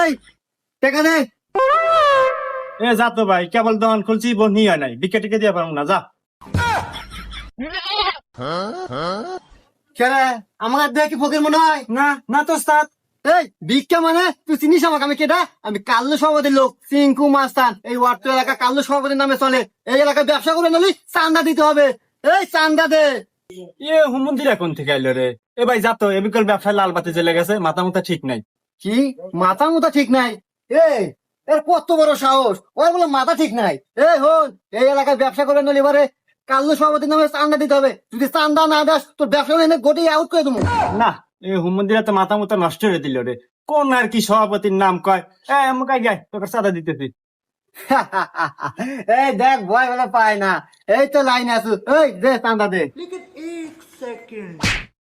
এই টাকা দে। এ যা তো ভাই, কেবল দোকান খুলছি, বোন নিয়ে নাই, বিকে টিকে দিয়ে পারবো না, যা। কেরে আমার দেখে কি ফকির মনে হয়? না না তো ওস্তাদ। এই ভিক্ষা মানে তুই চিনিস আমাকে? আমি কেটা? আমি কাল্লু সভাপতির লোক, সিংকু মাস্তান। এই ওয়ার্ড এলাকা কাল্লু সভাপতির নামে চলে। এই এলাকায় ব্যবসা করে নিলি চান্দা দিতে হবে। এই চান্দা দে। এ হুমন্দির এখন থেকে আইলো রে। এ ভাই যা তো, এ বিকল ব্যবসায় লাল বাতি জ্বলে গেছে, মাথা মুথা ঠিক নাই। কি মাথা মুথা ঠিক নাই? এই এর কত বড় সাহস, ওর বলে মাথা ঠিক নাই? এই হন, এই এলাকায় ব্যবসা করে নিলে এবারে কাল্লু সভাপতির নামে চান্দা দিতে হবে। যদি চান্দা না দাস তোর ব্যবসা এনে গোটি আউট করে দেবো। না, এ হুমন্দিরা তো মাথা মুথা নষ্ট করে দিল রে। কোন আর কি সভাপতির নাম কয়? মুখাই গায়, তোকে সাদা দিতেছি। এই দেখ ভয় বলে পায় না। এই তো লাইন আছো। এই দে চান্দা দে। लेकिन एक सेकंड